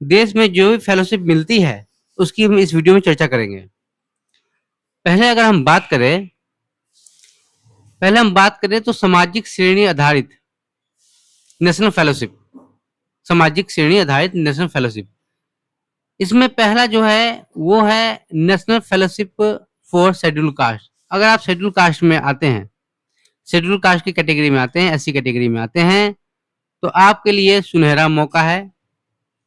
देश में जो भी फेलोशिप मिलती है उसकी हम इस वीडियो में चर्चा करेंगे। पहले अगर हम बात करें तो सामाजिक श्रेणी आधारित नेशनल फेलोशिप, सामाजिक श्रेणी आधारित नेशनल फेलोशिप, इसमें पहला जो है वो है national fellowship for schedule caste. अगर आप शेड्यूल कास्ट में आते हैं, शेड्यूल कास्ट की कैटेगरी में आते हैं, एससी कैटेगरी में आते हैं, तो आपके लिए सुनहरा मौका है।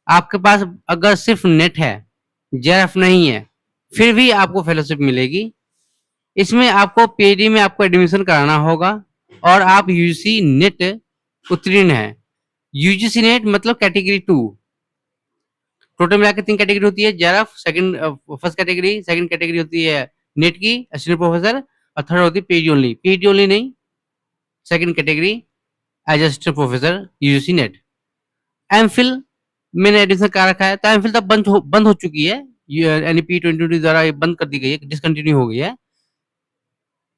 आपके पास अगर सिर्फ नेट है, जेआरएफ नहीं है, फिर भी आपको फेलोशिप मिलेगी। इसमें आपको पीएचडी में आपको एडमिशन कराना होगा और आप यूजीसी नेट उत्तीर्ण है। यूजीसी नेट मतलब कैटेगरी 2। टोटल मिला के 3 कैटेगरी होती है, JRF second, first category, second category होती है नेट की असिस्टेंट प्रोफेसर, और थर्ड होती है पीएचडी ओनली। पीएचडी ओनली नहीं, second category as assistant professor UGC NET. MPhil मैंने एडमिशन करा रखा है, तो एमफिल तब बंद हो चुकी है, एनईपी 2020 द्वारा ये बंद कर दी गई है, डिसकंटिन्यू हो गई है।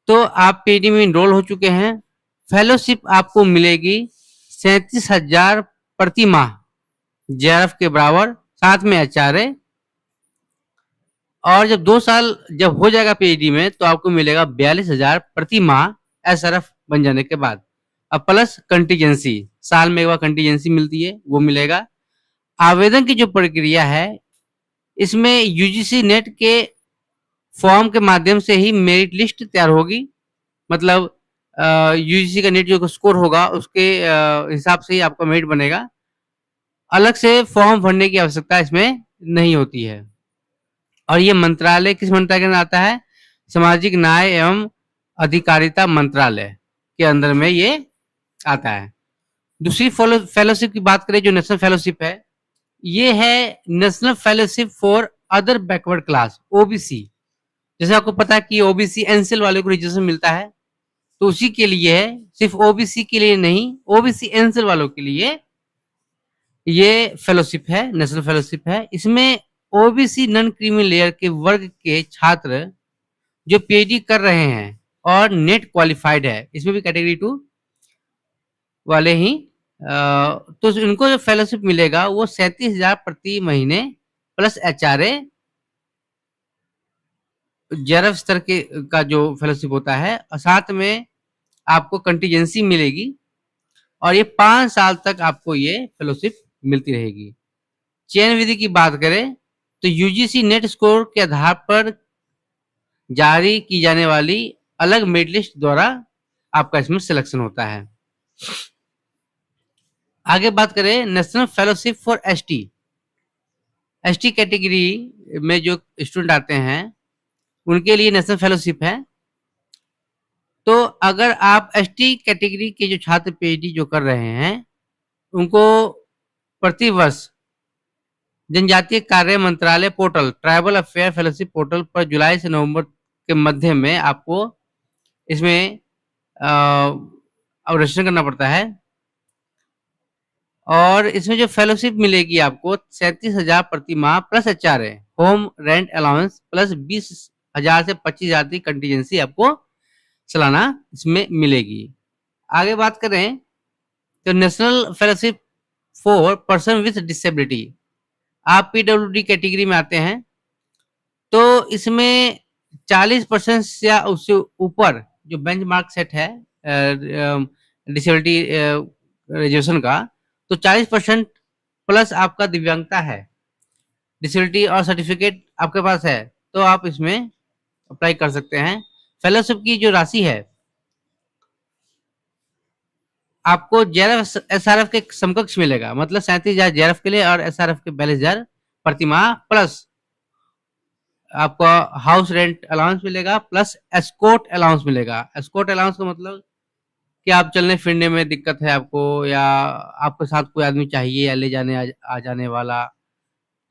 तो आप पीएचडी में इनरोल हो चुके हैं। फेलोशिप आपको मिलेगी 37,000 प्रति माह जेआरएफ के बराबर, साथ में एचआरए। और जब 2 साल जब हो जाएगा पीएचडी में तो आपको मिलेगा 42,000 प्रति माह एसआरएफ बन जाने के बाद। अब प्लस कंटीजेंसी, साल में एक बार कंटीजेंसी मिलती है, वो मिलेगा। आवेदन की जो प्रक्रिया है, इसमें यूजीसी नेट के फॉर्म के माध्यम से ही मेरिट लिस्ट तैयार होगी। मतलब यूजीसी का नेट जो स्कोर होगा उसके हिसाब से ही आपका मेरिट बनेगा। अलग से फॉर्म भरने की आवश्यकता इसमें नहीं होती है। और ये मंत्रालय किस मंत्रालय के अंदर आता है? सामाजिक न्याय एवं अधिकारिता मंत्रालय के अंदर में ये आता है। दूसरी फेलोशिप की बात करें जो नेशनल फेलोशिप है, ये है national fellowship for other backward class, OBC. जैसे आपको पता है कि ओबीसी एनसीएल वाले को रिजर्वेशन मिलता है, तो उसी के लिए है, सिर्फ ओबीसी के लिए नहीं, ओबीसी एनसीएल वालों के लिए ये फेलोशिप है, नेशनल फेलोशिप है। इसमें ओबीसी नॉन क्रीमी लेयर के वर्ग के छात्र जो पीएचडी कर रहे हैं और नेट क्वालिफाइड है, इसमें भी कैटेगरी 2 वाले ही, तो इनको जो फेलोशिप मिलेगा वो 37,000 प्रति महीने प्लस एचआरए, जेआरएफ स्तर के का जो फेलोशिप होता है, और साथ में आपको कंटीजेंसी मिलेगी, और ये 5 साल तक आपको ये फेलोशिप मिलती रहेगी। चयन विधि की बात करें तो यूजीसी नेट स्कोर के आधार पर जारी की जाने वाली अलग मेरिट लिस्ट द्वारा आपका इसमें सिलेक्शन होता है। आगे बात करें national fellowship for ST. ST category में जो स्टूडेंट आते हैं उनके लिए नेशनल फेलोशिप है। तो अगर आप एसटी कैटेगरी के जो छात्र पीएचडी जो कर रहे हैं, उनको प्रतिवर्ष जनजातीय कार्य मंत्रालय portal, tribal affair fellowship portal पर जुलाई से नवंबर के मध्य में आपको इसमें रजिस्ट्रेशन करना पड़ता है। और इसमें जो फेलोशिप मिलेगी आपको 37,000 प्रति माह plus HRA, home rent allowance plus 20,000 से 25,000 की कंटीजेंसी आपको सालाना इसमें मिलेगी। आगे बात करें तो national fellowship for person with disability, आप पीडब्ल्यूडी कैटेगरी में आते हैं, तो इसमें 40% या उससे ऊपर जो बेंचमार्क सेट है डिसेबिलिटी रिजर्वेशन का, तो 40% प्लस आपका दिव्यांगता है, डिसेबिलिटी और सर्टिफिकेट आपके पास है, तो आप इसमें अप्लाई कर सकते हैं। फेलोशिप की जो राशि है आपको जेआरएफ एसआरएफ के समकक्ष मिलेगा, मतलब 37,000 जेआरएफ के लिए और एसआरएफ के 42,000 प्रति माह, प्लस आपको हाउस रेंट अलाउंस मिलेगा, प्लस एस्कॉर्ट अलाउंस मिलेगा। एस्कॉर्ट अलाउंस का मतलब कि आप चलने फिरने में दिक्कत है आपको, या आपके साथ कोई आदमी चाहिए या ले जाने आ जाने वाला,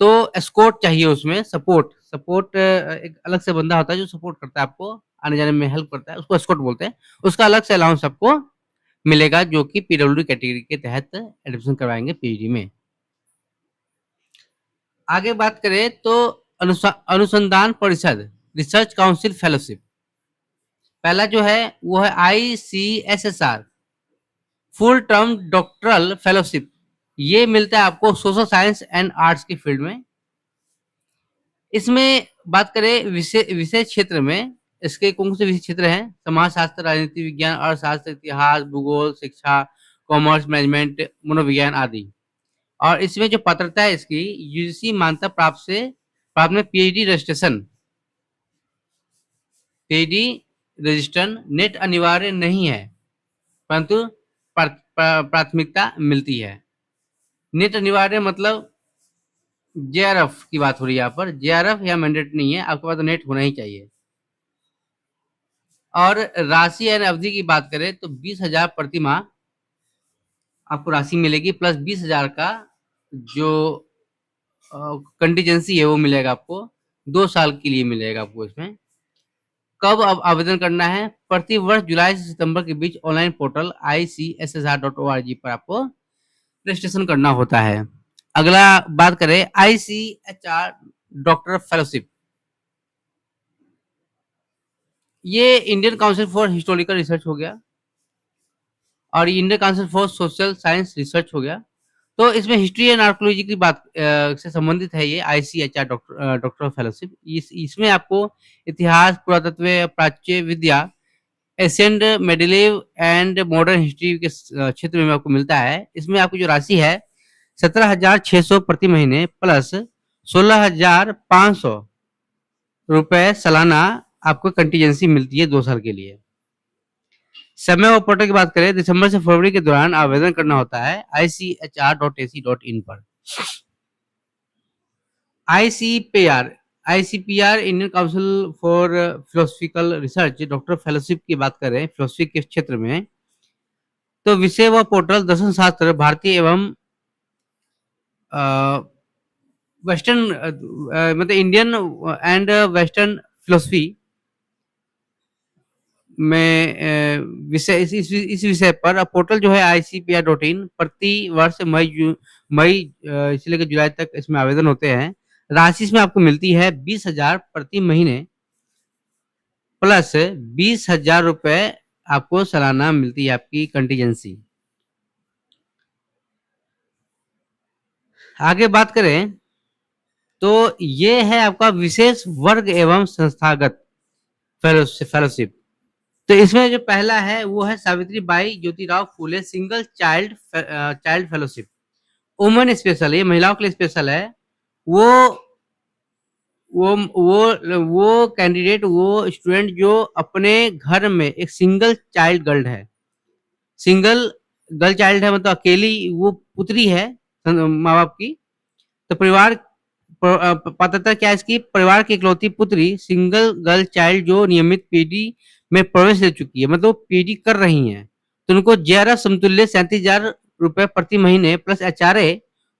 तो एस्कॉर्ट चाहिए। उसमें सपोर्ट एक अलग से बंदा होता है जो सपोर्ट करता है, आपको आने जाने में हेल्प करता है, उसको एस्कॉर्ट बोलते हैं। उसका अलग से अलाउंस आपको मिलेगा, जो कि पीडब्ल्यूडी कैटेगरी के तहत एडमिशन करवाएंगे पीजी में। आगे बात करें तो अनुसंधान परिषद, रिसर्च काउंसिल फेलोशिप, पहला जो है वो है ICSSR, full term doctoral fellowship. ये मिलता है आपको सोशल साइंस एंड आर्ट्स की फील्ड में। इसमें बात करें विषय विषय क्षेत्र में, इसके कौन से विषय क्षेत्र हैं? समाजशास्त्र, राजनीति विज्ञान, अर्थशास्त्र, इतिहास, भूगोल, शिक्षा, कॉमर्स, मैनेजमेंट, मनोविज्ञान आदि। और इसमें जो पात्रता है इसकी, यूजीसी मान्यता प्राप्त में PhD registration, PhD registration net अनिवार्य नहीं है, परंतु प्राथमिकता मिलती है। नेट अनिवार्य मतलब जेआरएफ की बात हो रही है यहाँ पर। जेआरएफ या मैंडेट नहीं है, आपके पास तो नेट होना ही चाहिए। और राशि यानी अवधि की बात करें तो 20,000 प्रति माह आपको राशि मिलेगी, प्लस 20,000 का जो कंटीजेंसी है वो मिलेगा आपको, 2 साल के लिए मिलेगा आपको। इसमें कब अब आवेदन करना है? प्रति वर्ष जुलाई से सितंबर के बीच ऑनलाइन पोर्टल ICSSR.org पर आपको रजिस्ट्रेशन करना होता है। अगला बात करें ICHR डॉक्टर फेलोशिप। ये Indian council for historical research हो गया और Indian council for social science research हो गया। तो इसमें हिस्ट्री एंड आर्कोलॉजी की बात से संबंधित है ये ICHR डॉक्टर फेलोशिप। इसमें आपको इतिहास, पुरातत्व, प्राच्य विद्या, एशियंट, मेडिलेव एंड मॉडर्न हिस्ट्री के क्षेत्र में आपको मिलता है। इसमें आपकी जो राशि है 17,600 प्रति महीने प्लस 16,500 रुपए सालाना आपको कंटीजेंसी मिलती है 2 साल के लिए। समय और पोर्टल की बात करें, दिसंबर से फरवरी के दौरान आवेदन करना होता है ICHR.ac.in पर। ICPR Indian council for philosophical research doctor fellowship की बात करें फिलोसफी के क्षेत्र में, तो विषय व पोर्टल दर्शन शास्त्र, भारतीय एवं वेस्टर्न मतलब इंडियन एंड वेस्टर्न फिलोसफी में विषय इस विषय पर पोर्टल जो है ICPR.in प्रति वर्ष मई से लेकर जुलाई तक इसमें आवेदन होते हैं। राशि इसमें आपको मिलती है 20,000 प्रति महीने प्लस 20,000 रुपए आपको सालाना मिलती है आपकी कंटीजेंसी। आगे बात करें तो ये है आपका विशेष वर्ग एवं संस्थागत फेलोशिप। तो इसमें जो पहला है वो है Savitri by Jyotirao Phule single child fellowship, women special, ये महिलाओं के लिए स्पेशल है। वो वो कैंडिडेट, वो स्टूडेंट जो अपने घर में एक सिंगल चाइल्ड गर्ल है, सिंगल गर्ल चाइल्ड है मतलब अकेली वो पुत्री है माँ बाप की, तो परिवार पात्रता क्या है इसकी? परिवार की इकलौती पुत्री सिंगल गर्ल चाइल्ड जो नियमित पीडी में प्रवेश ले चुकी है, मतलब पीडी कर रही हैं, तो उनको जेआरएफ समतुल्य 37,000 रुपए प्रति महीने plus HRA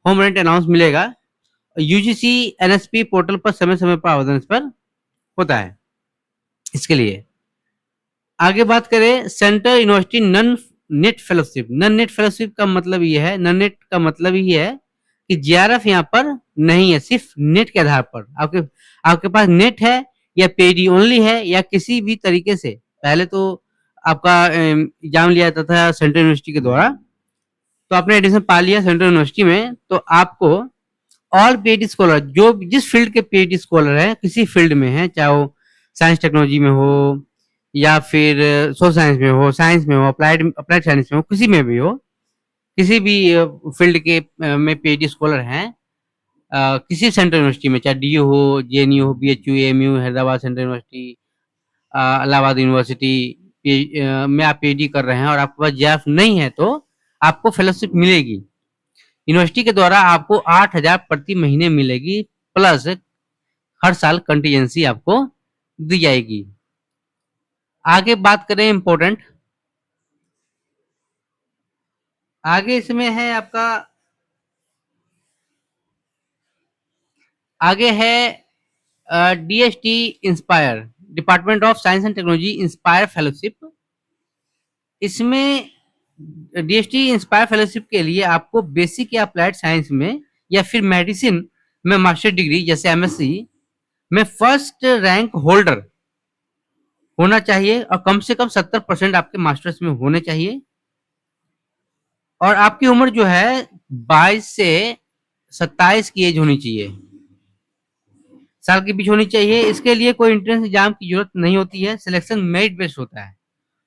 home rent allowance मिलेगा। यूजीसी एनएसपी पोर्टल पर समय समय पर आवेदन इस पर होता है इसके लिए। आगे बात करें central university non NET fellowship. Non NET fellowship का मतलब ये है, नन नेट का मतलब ये है कि जेआरएफ यहाँ पर नहीं है, सिर्फ नेट के आधार पर आपके पास नेट है या पीएचडी ओनली है या किसी भी तरीके से पहले तो आपका एग्जाम लिया जाता था सेंट्रल यूनिवर्सिटी के द्वारा, तो आपने एडमिशन पा लिया सेंट्रल यूनिवर्सिटी में, तो आपको ऑल पीएचडी स्कॉलर जो जिस फील्ड के पीएचडी स्कॉलर है, किसी फील्ड में है, चाहे वो साइंस टेक्नोलॉजी में हो या फिर सोशल साइंस में हो, साइंस में हो, अप्लाइड साइंस में हो, किसी में भी हो, किसी भी फील्ड के में पीएचडी स्कॉलर हैं किसी सेंट्रल यूनिवर्सिटी में, चाहे डीयू हो, जेएनयू हो, BHU, AMU, Hyderabad central university, Allahabad university में आप पीएचडी कर रहे हैं और आपके पास जेआरएफ नहीं है तो आपको फेलोशिप मिलेगी। यूनिवर्सिटी के द्वारा आपको 8,000 प्रति महीने मिलेगी प्लस हर साल कंटीजेंसी आपको दी जाएगी। आगे बात करें इंपॉर्टेंट, आगे इसमें है आपका, आगे है DST inspire, department of science and technology inspire fellowship. इसमें डीएसटी इंस्पायर फेलोशिप के लिए आपको बेसिक या अप्लाइड साइंस में या फिर मेडिसिन में मास्टर डिग्री जैसे एमएससी में फर्स्ट रैंक होल्डर होना चाहिए और कम से कम 70% आपके मास्टर्स में होने चाहिए। और आपकी उम्र जो है 22 से 27 की एज होनी चाहिए, साल के बीच होनी चाहिए। इसके लिए कोई एंट्रेंस एग्जाम की जरूरत नहीं होती है, सिलेक्शन मेरिट बेस्ड होता है।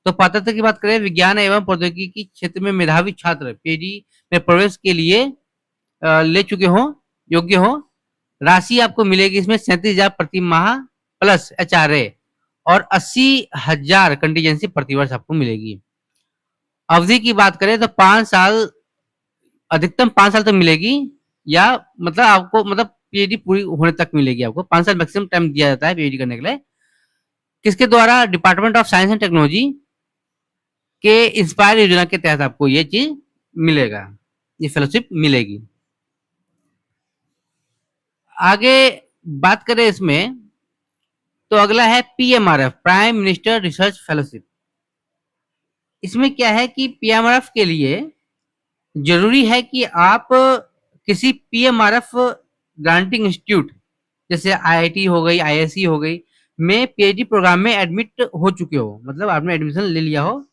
तो पात्रता की बात करें, विज्ञान एवं प्रौद्योगिकी क्षेत्र में मेधावी छात्र पीएचडी में प्रवेश के लिए ले चुके हो, योग्य हो। राशि आपको मिलेगी इसमें 37,000 प्रति माह प्लस एचआरए, और 80,000 कंटीजेंसी प्रतिवर्ष आपको मिलेगी। अवधि की बात करें तो 5 साल, अधिकतम 5 साल तक मिलेगी, या मतलब आपको मतलब पीएचडी पूरी होने तक मिलेगी आपको। 5 साल मैक्सिमम टाइम दिया जाता है पीएचडी करने के लिए। किसके द्वारा? Department of science and technology के इंस्पायर योजना के तहत आपको ये चीज मिलेगा, ये फेलोशिप मिलेगी। आगे बात करें इसमें, तो अगला है PMRF, prime minister research fellowship. इसमें क्या है कि पीएमआरएफ के लिए जरूरी है कि आप किसी पीएमआरएफ ग्रांटिंग इंस्टीट्यूट जैसे आईआईटी हो गई, आईआईएससी हो गई, में पीएचडी प्रोग्राम में एडमिट हो चुके हो, मतलब आपने एडमिशन ले लिया हो।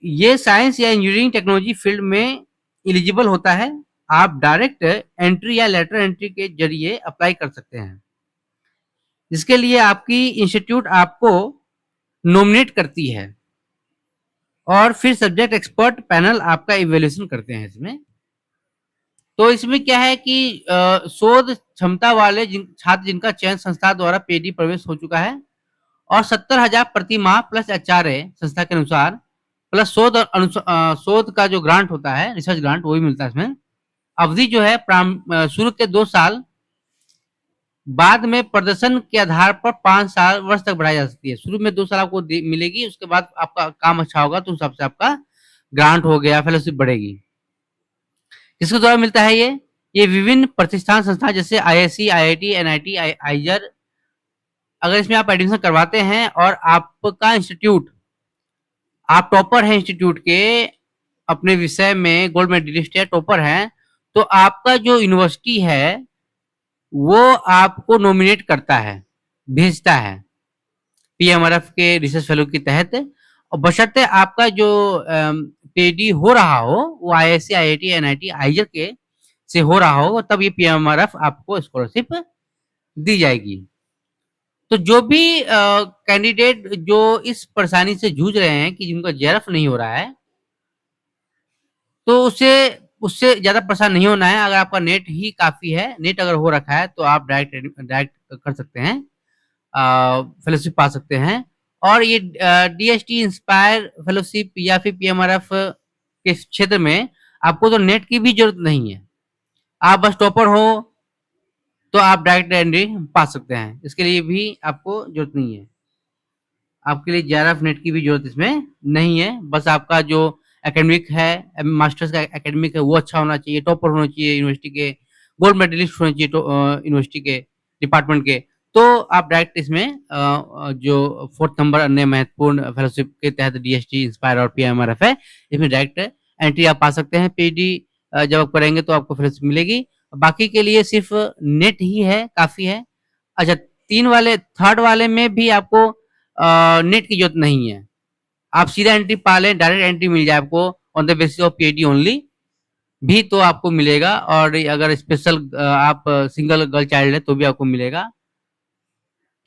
ये साइंस या इंजीनियरिंग टेक्नोलॉजी फील्ड में एलिजिबल होता है। आप डायरेक्ट एंट्री या लेटर एंट्री के जरिए अप्लाई कर सकते हैं। जिसके लिए आपकी इंस्टीट्यूट आपको नॉमिनेट करती है, और फिर सब्जेक्ट एक्सपर्ट पैनल आपका इवैल्यूएशन करते हैं इसमें। तो इसमें क्या है कि शोध क्षमता वाले छात्र जिनका चयन संस्था द्वारा पीएचडी प्रवेश हो चुका है, और 70,000 प्रति माह प्लस एचआरए संस्था के अनुसार, प्लस शोध और शोध का जो ग्रांट होता है, रिसर्च ग्रांट, वो भी मिलता है इसमें। अवधि जो है शुरू के 2 साल, बाद में प्रदर्शन के आधार पर 5 साल वर्ष तक बढ़ाई जा सकती है। शुरू में 2 साल आपको मिलेगी, उसके बाद आपका काम अच्छा होगा तो उस हिसाब से आपका ग्रांट हो गया, फेलोशिप बढ़ेगी। किसके द्वारा मिलता है ये विभिन्न प्रतिष्ठान संस्थान जैसे आईआईएससी, आईआईटी, एनआईटी, आईजर। अगर इसमें आप एडमिशन करवाते हैं और आपका इंस्टीट्यूट, आप टॉपर है इंस्टीट्यूट के, अपने विषय में गोल्ड मेडलिस्ट है, टॉपर हैं, तो आपका जो यूनिवर्सिटी है वो आपको नॉमिनेट करता है, भेजता है पीएमआरएफ के रिसर्च फेलो के तहत। और बशर्ते आपका जो पीएचडी हो रहा हो वो आईआईएससी, आईआईटी, एनआईटी, आईजर के से हो रहा हो, तब ये पीएमआरएफ आपको स्कॉलरशिप दी जाएगी। तो जो भी कैंडिडेट जो इस परेशानी से जूझ रहे हैं कि जिनका जेआरएफ नहीं हो रहा है, तो उससे ज्यादा परेशान नहीं होना है। अगर आपका नेट ही काफी है, नेट अगर हो रखा है, तो आप डायरेक्ट कर सकते हैं, फेलोशिप पा सकते हैं। और ये डीएसटी इंस्पायर फेलोशिप या फिर पीएमआरएफ के क्षेत्र में आपको तो नेट की भी जरूरत नहीं है, आप बस टॉपर हो तो आप डायरेक्ट एंट्री पा सकते हैं। इसके लिए भी आपको जरूरत नहीं है, आपके लिए जेआरएफ नेट की भी जरूरत इसमें नहीं है। बस आपका जो एकेडमिक है, मास्टर्स का एकेडमिक है, वो अच्छा होना चाहिए, टॉपर होना चाहिए यूनिवर्सिटी के, गोल्ड मेडलिस्ट होना चाहिए यूनिवर्सिटी के डिपार्टमेंट के। तो आप डायरेक्ट इसमें जो 4th नंबर अन्य महत्वपूर्ण फेलोशिप के तहत डीएसटी, इंस्पायर और पीएमआरएफ है, इसमें डायरेक्ट एंट्री आप पा सकते हैं। पीएचडी जब आप करेंगे तो आपको फेलोशिप मिलेगी। बाकी के लिए सिर्फ नेट ही है, काफी है। अच्छा, 3rd वाले में भी आपको नेट की जरूरत नहीं है, आप सीधा एंट्री पा लें, डायरेक्ट एंट्री मिल जाए आपको on the basis of PhD only भी, तो आपको मिलेगा। और अगर स्पेशल आप सिंगल गर्ल चाइल्ड है तो भी आपको मिलेगा।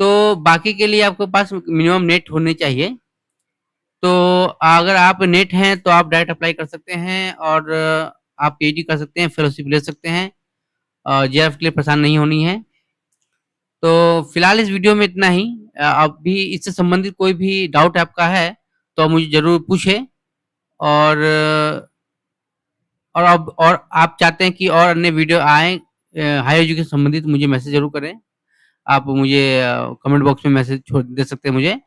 तो बाकी के लिए आपके पास मिनिमम नेट होने चाहिए। तो अगर आप नेट हैं तो आप डायरेक्ट अप्लाई कर सकते हैं, और आप पीएचडी कर सकते हैं, फेलोशिप ले सकते हैं, जेआरएफ के लिए परेशान नहीं होनी है। तो फिलहाल इस वीडियो में इतना ही। अब भी इससे संबंधित कोई भी डाउट आपका है तो मुझे जरूर पूछें। और और आप चाहते हैं कि और अन्य वीडियो आए हायर एजुकेशन संबंधित, मुझे मैसेज जरूर करें। आप मुझे कमेंट बॉक्स में मैसेज छोड़ दे सकते हैं मुझे।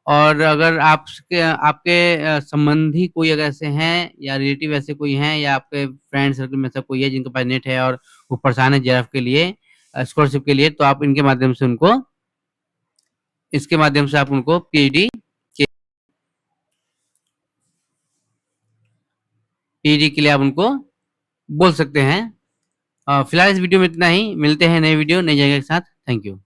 और अगर आपके संबंधी कोई अगर ऐसे हैं, या रिलेटिव ऐसे कोई हैं, या आपके फ्रेंड सर्कल में ऐसा कोई है जिनके पास नेट है और वो परेशान है जेआरएफ के लिए, स्कॉलरशिप के लिए, तो आप इनके माध्यम से उनको, इसके माध्यम से आप उनको पीएचडी के लिए आप उनको बोल सकते हैं। फिलहाल इस वीडियो में इतना ही, मिलते हैं नए वीडियो नई जगह के साथ। Thank you.